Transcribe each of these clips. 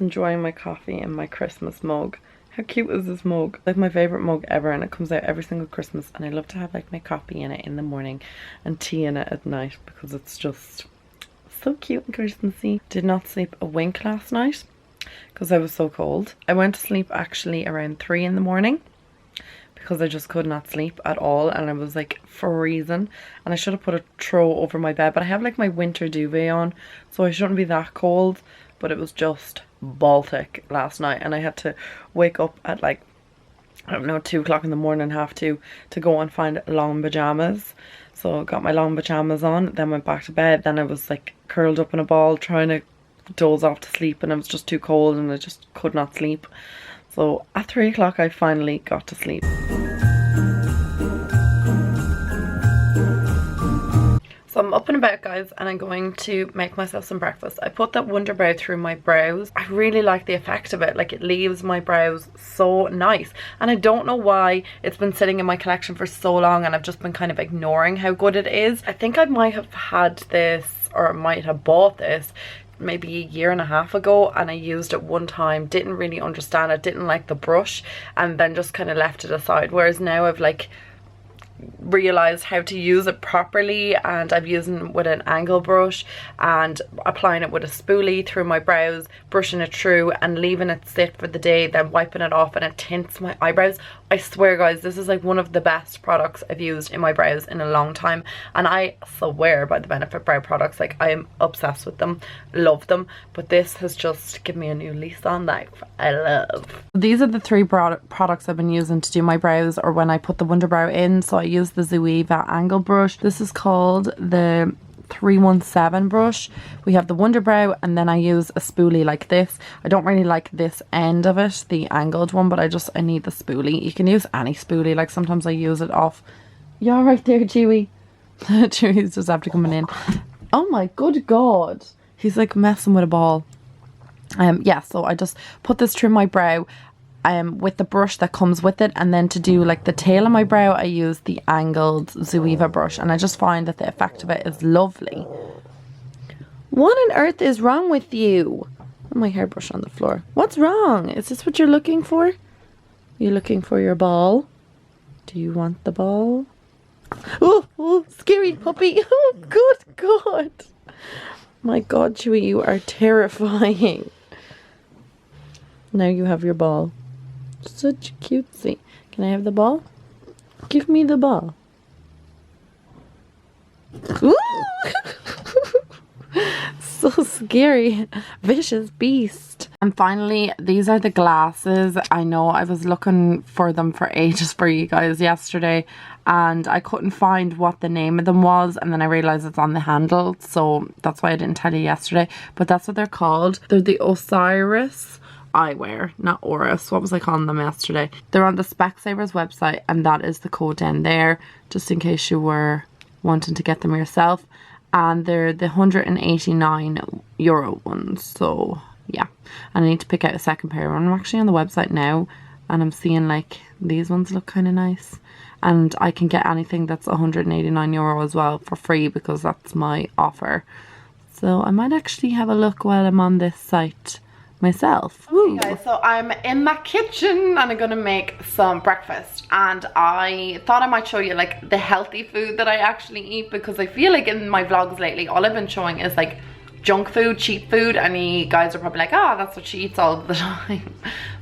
just enjoying my coffee in my Christmas mug. How cute is this mug? Like my favorite mug ever, and it comes out every single Christmas, and I love to have like my coffee in it in the morning and tea in it at night because it's just so cute and Christmassy. Did not sleep a wink last night because I was so cold. I went to sleep actually around 3 in the morning because I just could not sleep at all, and I was like freezing, and I should have put a throw over my bed, but I have like my winter duvet on, so I shouldn't be that cold, but it was just Baltic last night, and I had to wake up at like, I don't know, 2 o'clock in the morning, 1:30, to go and find long pajamas. So I got my long pajamas on, then went back to bed. Then I was like curled up in a ball trying to doze off to sleep, and I was just too cold and I just could not sleep. So at 3 o'clock I finally got to sleep. So I'm up and about, guys, and I'm going to make myself some breakfast. I put that Wonder Brow through my brows. I really like the effect of it. Like, it leaves my brows so nice. And I don't know why it's been sitting in my collection for so long and I've just been kind of ignoring how good it is. I think I might have had this, or might have bought this maybe 1.5 years ago, and I used it one time, didn't really understand it, didn't like the brush, and then just kind of left it aside. Whereas now I've like realized how to use it properly, and I'm using it with an angle brush and applying it with a spoolie through my brows, brushing it through and leaving it sit for the day, then wiping it off, and it tints my eyebrows. I swear, guys, this is like one of the best products I've used in my brows in a long time, and I swear by the Benefit Brow products, like I am obsessed with them, love them, but this has just given me a new lease on life. I love. These are the 3 products I've been using to do my brows, or when I put the Wonder Brow in. So I use the Zoeva angle brush. This is called the 317 brush. We have the Wonder Brow, and then I use a spoolie like this. I don't really like this end of it, the angled one, but I need the spoolie. You can use any spoolie. Like sometimes I use it off. You all right there, Chewy? Chewy's just after coming in. Oh my good God, he's like messing with a ball. Yeah, so I just put this through my brow with the brush that comes with it, and then to do like the tail of my brow I use the angled Zoeva brush, and I just find that the effect of it is lovely. What on earth is wrong with you? Oh, my hairbrush on the floor. What's wrong? Is this what you're looking for? You're looking for your ball? Do you want the ball? Oh, oh, scary puppy. Oh, good God. My God, Chewy, you are terrifying. Now you have your ball. Such cutesy. Can I have the ball? Give me the ball. Ooh! So scary. Vicious beast. And finally, these are the glasses. I know I was looking for them for ages for you guys yesterday, and I couldn't find what the name of them was, and then I realized it's on the handle, so that's why I didn't tell you yesterday. But that's what they're called. They're the Osiris eyewear, not Oris. What was I calling them yesterday? They're on the Specsavers website, and that is the code down there, just in case you were wanting to get them yourself. And they're the €189 ones. So yeah, and I need to pick out a second pair. I'm actually on the website now, and I'm seeing like these ones look kind of nice, and I can get anything that's €189 as well for free because that's my offer. So I might actually have a look while I'm on this site myself. Okay, guys, so I'm in my kitchen and I'm gonna make some breakfast, and I thought I might show you like the healthy food that I actually eat, because I feel like in my vlogs lately all I've been showing is like junk food, cheap food, and you guys are probably like, ah, that's what she eats all the time.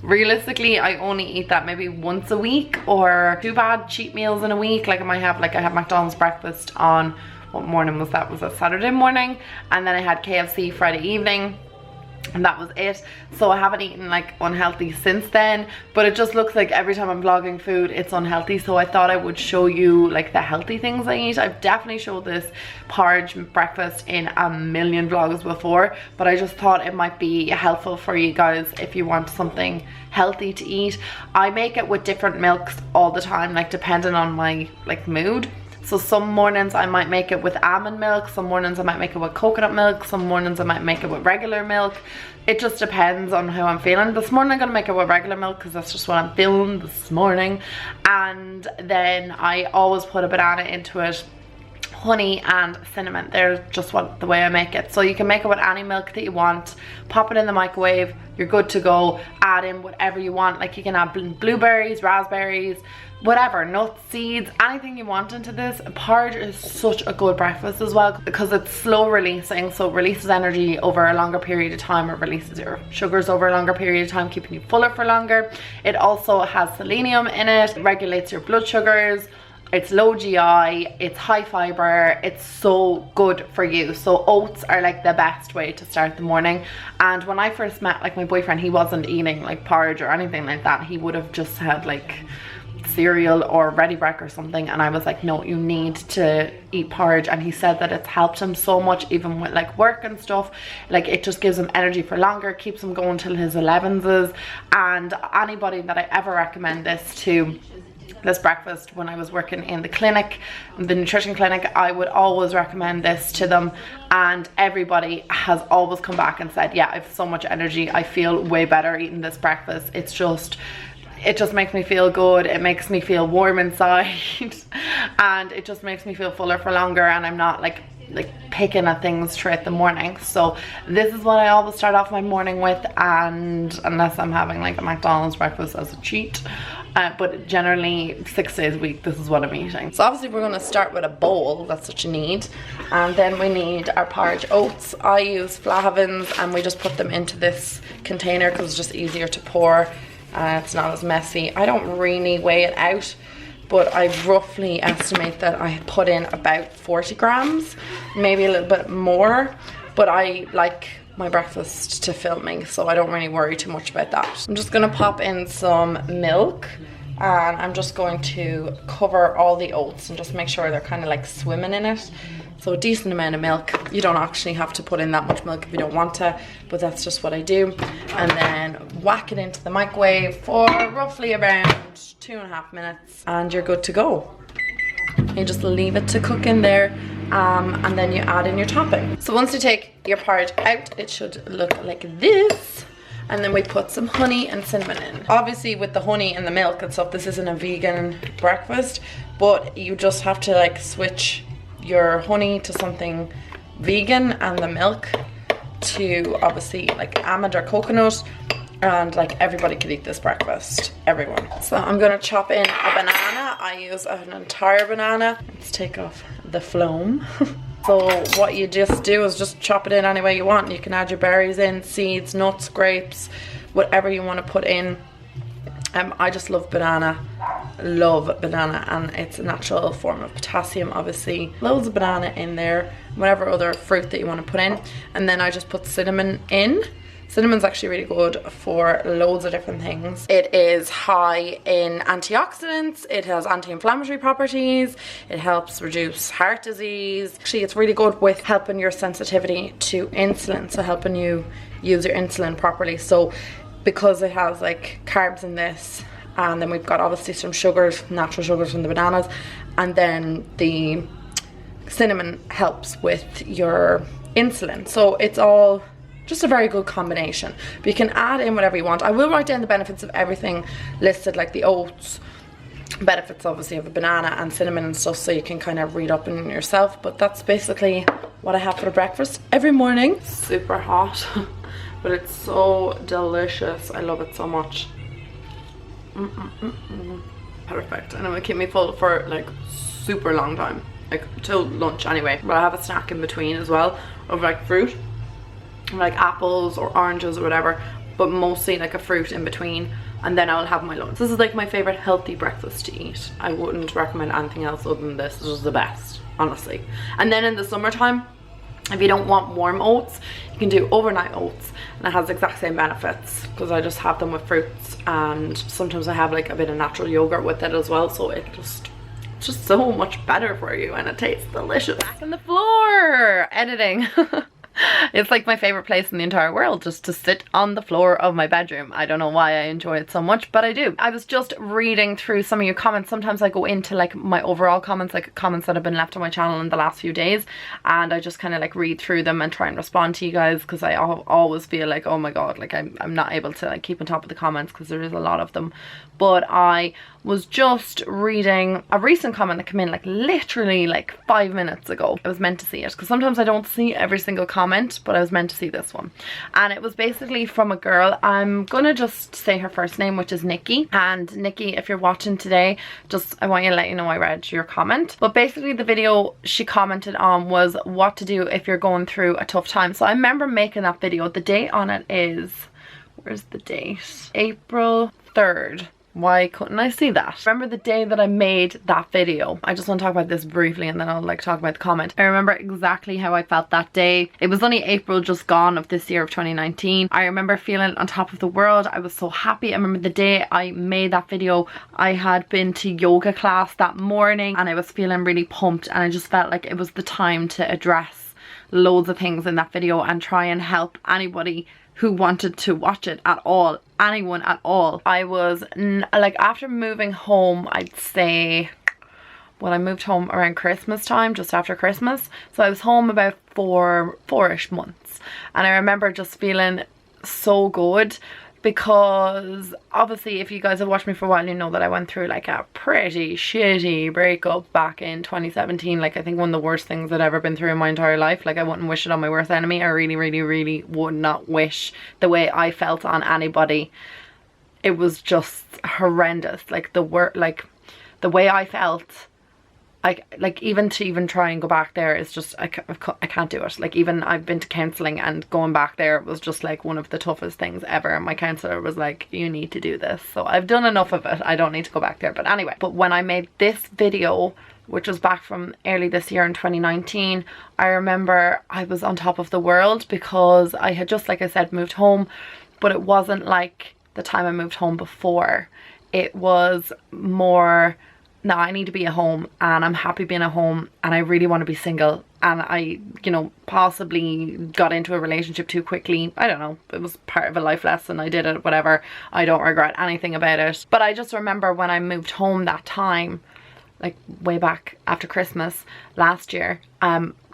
Realistically, I only eat that maybe once a week, or 2 bad cheat meals in a week. Like I might have, like I had McDonald's breakfast on, what morning was that? Was a Saturday morning, and then I had KFC Friday evening, and that was it. So I haven't eaten like unhealthy since then, but it just looks like every time I'm vlogging food it's unhealthy, so I thought I would show you like the healthy things I eat. I've definitely showed this porridge breakfast in a million vlogs before, but I just thought it might be helpful for you guys if you want something healthy to eat. I make it with different milks all the time, like depending on my like mood. So some mornings I might make it with almond milk, some mornings I might make it with coconut milk, some mornings I might make it with regular milk. It just depends on how I'm feeling. This morning I'm gonna make it with regular milk because that's just what I'm feeling this morning. And then I always put a banana into it, honey and cinnamon. They're just the way I make it. So you can make it with any milk that you want, pop it in the microwave, you're good to go. Add in whatever you want, like you can add blueberries, raspberries, whatever, nuts, seeds, anything you want into this. Porridge is such a good breakfast as well because it's slow releasing, so it releases energy over a longer period of time. It releases your sugars over a longer period of time, keeping you fuller for longer. It also has selenium in it, regulates your blood sugars. It's low GI, it's high fiber, it's so good for you. So oats are like the best way to start the morning. And when I first met like my boyfriend, he wasn't eating like porridge or anything like that. He would have just had like cereal or ready break or something, and I was like, no, you need to eat porridge. And he said that it's helped him so much, even with like work and stuff. Like it just gives him energy for longer, keeps him going till his 11s. And anybody that I ever recommend this breakfast, when I was working in the clinic, the nutrition clinic, I would always recommend this to them, and everybody has always come back and said, yeah, I have so much energy, I feel way better eating this breakfast. It just makes me feel good, it makes me feel warm inside and it just makes me feel fuller for longer, and I'm not like picking at things throughout the morning. So this is what I always start off my morning with, and unless I'm having like a McDonald's breakfast as a cheat, but generally 6 days a week this is what I'm eating. So obviously we're going to start with a bowl, that's what you need, and then we need our porridge oats. I use Flahavins and we just put them into this container because it's just easier to pour. It's not as messy. I don't really weigh it out, but I roughly estimate that I put in about 40 grams, maybe a little bit more, but I like my breakfast to fill me, so I don't really worry too much about that. I'm just gonna pop in some milk, and I'm just going to cover all the oats and just make sure they're kind of like swimming in it. So a decent amount of milk. You don't actually have to put in that much milk if you don't want to, but that's just what I do. And then whack it into the microwave for roughly around 2.5 minutes and you're good to go. You just leave it to cook in there, and then you add in your topping. So once you take your porridge out, it should look like this. And then we put some honey and cinnamon in. Obviously with the honey and the milk and stuff, this isn't a vegan breakfast, but you just have to like switch your honey to something vegan and the milk to obviously like almond or coconut, and like everybody could eat this breakfast, everyone. So I'm gonna chop in a banana. I use an entire banana. Let's take off the phloem. So what you just do is just chop it in any way you want. You can add your berries in, seeds, nuts, grapes, whatever you want to put in. I just love banana, and it's a natural form of potassium, obviously. Loads of banana in there, whatever other fruit that you want to put in. And then I just put cinnamon in. Cinnamon's actually really good for loads of different things. It is high in antioxidants, it has anti-inflammatory properties, it helps reduce heart disease. Actually, it's really good with helping your sensitivity to insulin, so helping you use your insulin properly. So because it has like carbs in this, and then we've got obviously some sugars, natural sugars from the bananas, and then the cinnamon helps with your insulin. So it's all just a very good combination. But you can add in whatever you want. I will write down the benefits of everything listed, like the oats, benefits obviously of a banana and cinnamon and stuff, so you can kind of read up on yourself. But that's basically what I have for breakfast every morning. Super hot, but it's so delicious. I love it so much. Perfect, and it will keep me full for like super long time, like till lunch anyway. But I have a snack in between as well of like fruit, like apples or oranges or whatever, but mostly like a fruit in between, and then I'll have my lunch. This is like my favorite healthy breakfast to eat. I wouldn't recommend anything else other than this. This is the best, honestly. And then in the summertime, if you don't want warm oats, you can do overnight oats, and it has the exact same benefits because I just have them with fruits, and sometimes I have like a bit of natural yogurt with it as well, so it's just so much better for you, and it tastes delicious. Back on the floor editing. It's like my favorite place in the entire world, just to sit on the floor of my bedroom. I don't know why I enjoy it so much, but I do. I was just reading through some of your comments. Sometimes I go into like my overall comments, like comments that have been left on my channel in the last few days, and I just kind of like read through them and try and respond to you guys, because I always feel like, oh my god, like I'm not able to like keep on top of the comments because there is a lot of them. But I was just reading a recent comment that came in like literally like 5 minutes ago. I was meant to see it because sometimes I don't see every single comment, but I was meant to see this one, and it was basically from a girl. I'm gonna just say her first name, which is Nikki. And Nikki, if you're watching today, just I want you to let you know I read your comment. But basically the video she commented on was what to do if you're going through a tough time. So I remember making that video. The date on it is, where's the date? April 3rd. Why couldn't I see that? Remember the day that I made that video. I just want to talk about this briefly and then I'll like talk about the comment. I remember exactly how I felt that day. It was only April just gone of this year of 2019. I remember feeling on top of the world. I was so happy. I remember the day I made that video, I had been to yoga class that morning and I was feeling really pumped, and I just felt like it was the time to address loads of things in that video and try and help anybody who wanted to watch it at all, anyone at all. I was like, after moving home, I'd say, well, I moved home around Christmas time, just after Christmas, so I was home about four-ish months, and I remember just feeling so good, because obviously if you guys have watched me for a while, you know that I went through like a pretty shitty breakup back in 2017. Like I think one of the worst things I'd ever been through in my entire life. Like I wouldn't wish it on my worst enemy. I really would not wish the way I felt on anybody. It was just horrendous. Like the way I felt, like even to try and go back there is just, I can't do it. Like even I've been to counselling, and going back there was just like one of the toughest things ever. And my counsellor was like, you need to do this. So I've done enough of it. I don't need to go back there. But anyway, but when I made this video, which was back from early this year in 2019, I remember I was on top of the world, because I had just, like I said, moved home, but it wasn't like the time I moved home before. It was more, no, I need to be at home and I'm happy being at home and I really want to be single. And I, you know, possibly got into a relationship too quickly. I don't know. It was part of a life lesson. I did it, whatever. I don't regret anything about it. But I just remember when I moved home that time, like way back after Christmas last year,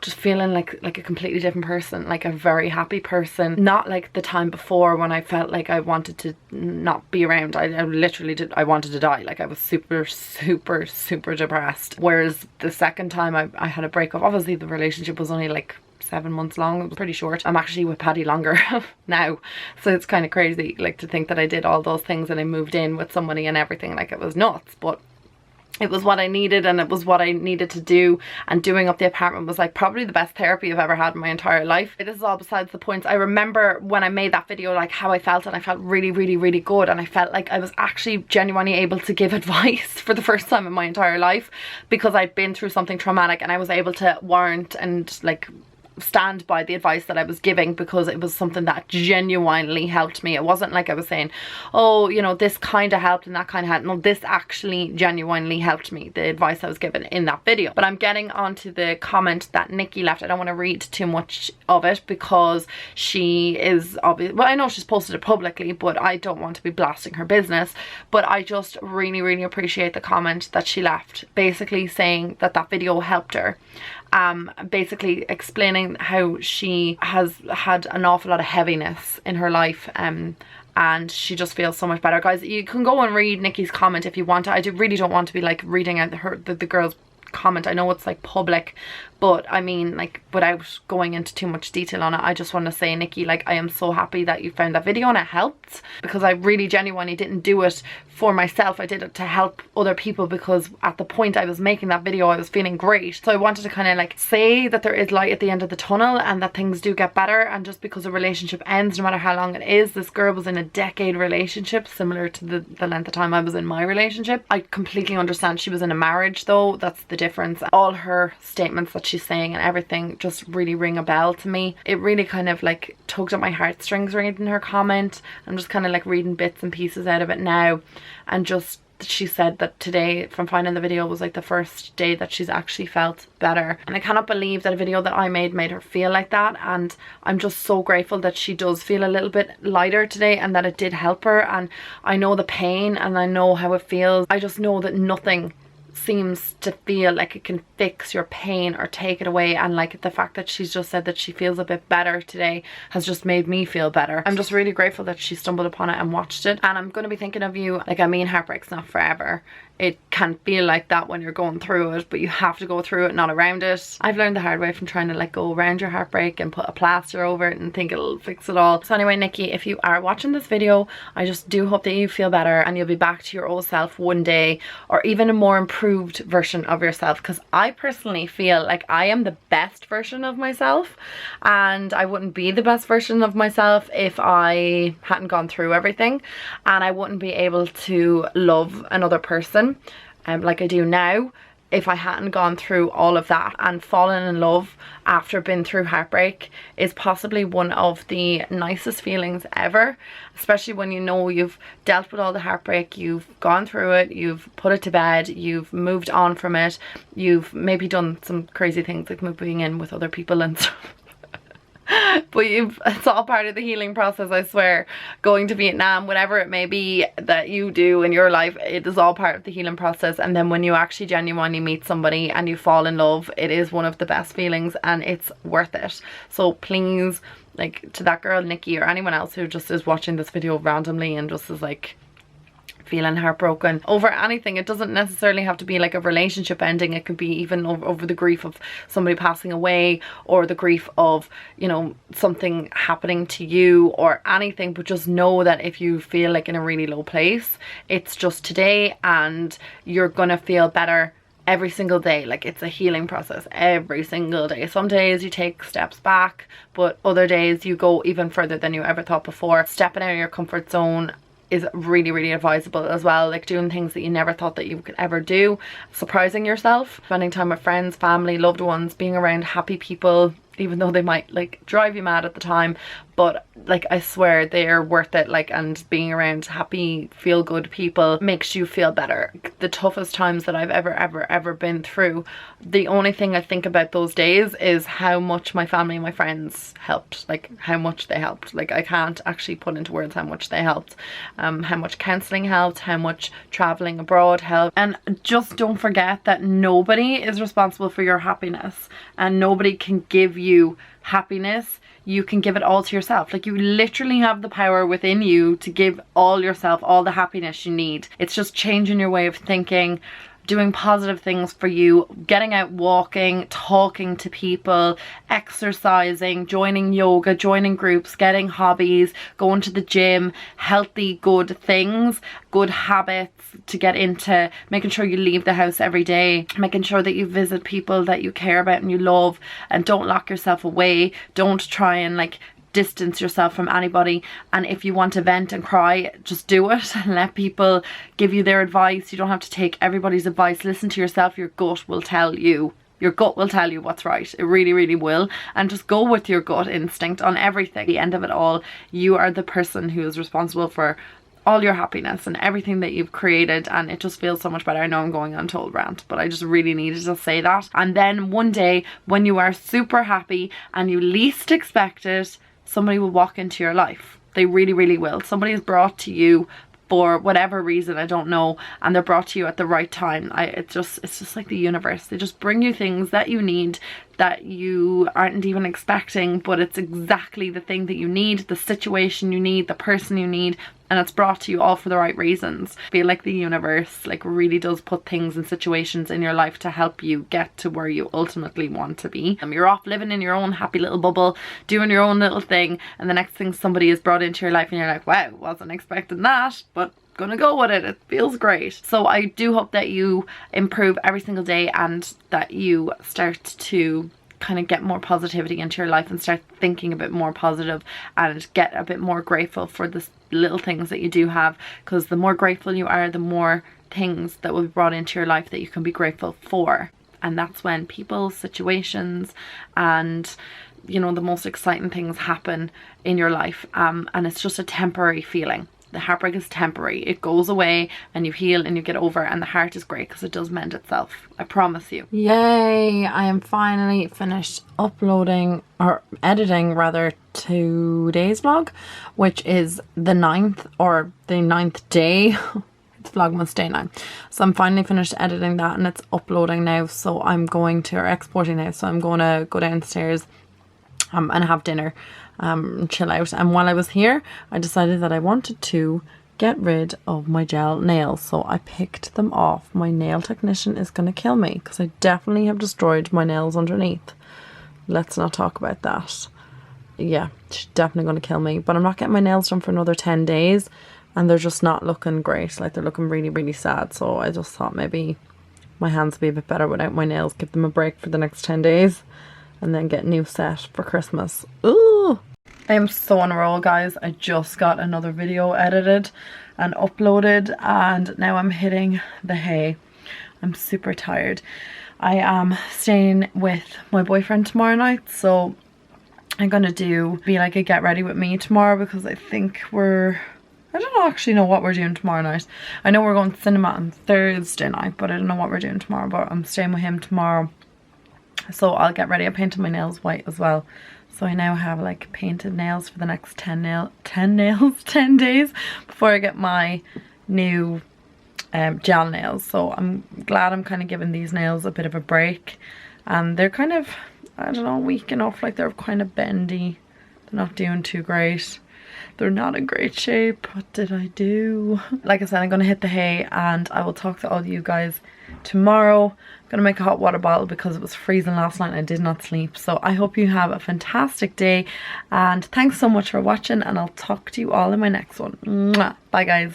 just feeling like a completely different person, like a very happy person. Not like the time before when I felt like I wanted to not be around. I literally did. I wanted to die. Like I was super depressed. Whereas the second time I had a breakup, obviously the relationship was only like 7 months long. It was pretty short. I'm actually with Paddy longer now, so it's kind of crazy, like, to think that I did all those things and I moved in with somebody and everything. Like, it was nuts, but it was what I needed, and it was what I needed to do. And doing up the apartment was like probably the best therapy I've ever had in my entire life. This is all besides the point. I remember when I made that video, like how I felt, and I felt really good, and I felt like I was actually genuinely able to give advice for the first time in my entire life, because I'd been through something traumatic and I was able to warrant and like stand by the advice that I was giving, because it was something that genuinely helped me. It wasn't like I was saying, oh, you know, this kind of helped and that kind of helped. No, this actually genuinely helped me, the advice I was given in that video. But I'm getting onto the comment that Nikki left. I don't want to read too much of it because she is obvious. Well, I know she's posted it publicly, but I don't want to be blasting her business. But I just really appreciate the comment that she left, basically saying that that video helped her. Basically explaining how she has had an awful lot of heaviness in her life, and she just feels so much better. Guys, you can go and read Nikki's comment if you want to. I really don't want to be like reading out the girl's comment. I know it's like public, but I mean, like, without going into too much detail on it, I just want to say, Nikki, like, I am so happy that you found that video and it helped, because I really genuinely didn't do it for myself. I did it to help other people, because at the point I was making that video I was feeling great. So I wanted to kind of like say that there is light at the end of the tunnel and that things do get better. And just because a relationship ends, no matter how long it is, this girl was in a decade relationship, similar to the length of time I was in my relationship. I completely understand she was in a marriage though. That's the difference. All her statements that she's saying and everything just really ring a bell to me. It really kind of like tugged at my heartstrings reading her comment. I'm just kind of like reading bits and pieces out of it now, and just she said that today, from finding the video, was like the first day that she's actually felt better. And I cannot believe that a video that I made her feel like that, and I'm just so grateful that she does feel a little bit lighter today and that it did help her. And I know the pain and I know how it feels. I just know that nothing seems to feel like it can fix your pain or take it away, and like the fact that she's just said that she feels a bit better today has just made me feel better. I'm just really grateful that she stumbled upon it and watched it, and I'm going to be thinking of you. Like, I mean, heartbreak's not forever. It can feel like that when you're going through it, but you have to go through it, not around it. I've learned the hard way from trying to like go around your heartbreak and put a plaster over it and think it'll fix it all. So anyway, Nikki, if you are watching this video, I just do hope that you feel better and you'll be back to your old self one day, or even a more improved version of yourself, because I personally feel like I am the best version of myself, and I wouldn't be the best version of myself if I hadn't gone through everything, and I wouldn't be able to love another person like I do now if I hadn't gone through all of that. And falling in love after being through heartbreak is possibly one of the nicest feelings ever, especially when you know you've dealt with all the heartbreak, you've gone through it, you've put it to bed, you've moved on from it, you've maybe done some crazy things like moving in with other people and stuff. But it's all part of the healing process, I swear. Going to Vietnam, whatever it may be that you do in your life, it is all part of the healing process. And then when you actually genuinely meet somebody and you fall in love, it is one of the best feelings and it's worth it. So please, like, to that girl Nikki or anyone else who just is watching this video randomly and just is like feeling heartbroken over anything, it doesn't necessarily have to be like a relationship ending. It could be even over the grief of somebody passing away, or the grief of, you know, something happening to you or anything. But just know that if you feel like in a really low place, it's just today and you're gonna feel better every single day. Like, it's a healing process every single day. Some days you take steps back, but other days you go even further than you ever thought before. Stepping out of your comfort zone is really, really advisable as well. Like, doing things that you never thought that you could ever do, surprising yourself, spending time with friends, family, loved ones, being around happy people, even though they might like drive you mad at the time, but like, I swear they're worth it. Like, and being around happy, feel good people makes you feel better. The toughest times that I've ever been through, the only thing I think about those days is how much my family and my friends helped, like how much they helped. Like, I can't actually put into words how much they helped, how much counselling helped, how much travelling abroad helped. And just don't forget that nobody is responsible for your happiness, and nobody can give you happiness. You can give it all to yourself. Like, you literally have the power within you to give all yourself all the happiness you need. It's just changing your way of thinking, doing positive things for you, getting out walking, talking to people, exercising, joining yoga, joining groups, getting hobbies, going to the gym, healthy, good things, good habits to get into, making sure you leave the house every day, making sure that you visit people that you care about and you love, and don't lock yourself away. Don't try and like distance yourself from anybody. And if you want to vent and cry, just do it and let people give you their advice. You don't have to take everybody's advice. Listen to yourself. Your gut will tell you. Your gut will tell you what's right. It really, really will. And just go with your gut instinct on everything. At the end of it all, you are the person who is responsible for all your happiness and everything that you've created, and it just feels so much better. I know I'm going on a total rant, but I just really needed to say that. And then one day when you are super happy and you least expect it, somebody will walk into your life. They really, really will. Somebody is brought to you for whatever reason, I don't know, and they're brought to you at the right time. It's just like the universe. They just bring you things that you need, that you aren't even expecting, but it's exactly the thing that you need, the situation you need, the person you need, and it's brought to you all for the right reasons. I feel like the universe like really does put things and situations in your life to help you get to where you ultimately want to be. You're off living in your own happy little bubble, doing your own little thing, and the next thing somebody is brought into your life and you're like, wow, wasn't expecting that, but gonna go with it. It feels great. So I do hope that you improve every single day and that you start to kind of get more positivity into your life and start thinking a bit more positive and get a bit more grateful for the little things that you do have, because the more grateful you are, the more things that will be brought into your life that you can be grateful for. And that's when people, situations, and you know, the most exciting things happen in your life, and it's just a temporary feeling. the heartbreak is temporary. It goes away and you heal and you get over, and the heart is great because it does mend itself. I promise you. Yay! I am finally finished uploading, or editing rather, today's vlog, which is the 9th, or the 9th day. It's Vlogmas day 9. So I'm finally finished editing that and it's uploading now. So I'm going to, or exporting now. So I'm going to go downstairs and have dinner, chill out. And while I was here, I decided that I wanted to get rid of my gel nails. So I picked them off. My nail technician is going to kill me because I definitely have destroyed my nails underneath. Let's not talk about that. Yeah, she's definitely going to kill me. But I'm not getting my nails done for another 10 days. And they're just not looking great. Like, they're looking really, really sad. So I just thought maybe my hands would be a bit better without my nails. Give them a break for the next 10 days. And then get a new set for Christmas. Ooh! I am so on a roll, guys. I just got another video edited and uploaded. And now I'm hitting the hay. I'm super tired. I am staying with my boyfriend tomorrow night. So I'm going to be like a get ready with me tomorrow, because I think I don't actually know what we're doing tomorrow night. I know we're going to cinema on Thursday night, but I don't know what we're doing tomorrow. But I'm staying with him tomorrow. So I'll get ready. I painted my nails white as well. So I now have like painted nails for the next 10 days before I get my new gel nails. So I'm glad I'm kind of giving these nails a bit of a break. And they're kind of, I don't know, weak enough. Like, they're kind of bendy. They're not doing too great. They're not in great shape. What did I do? Like I said, I'm going to hit the hay and I will talk to all of you guys tomorrow. I'm going to make a hot water bottle because it was freezing last night and I did not sleep. So I hope you have a fantastic day. And thanks so much for watching, and I'll talk to you all in my next one. Mwah. Bye, guys.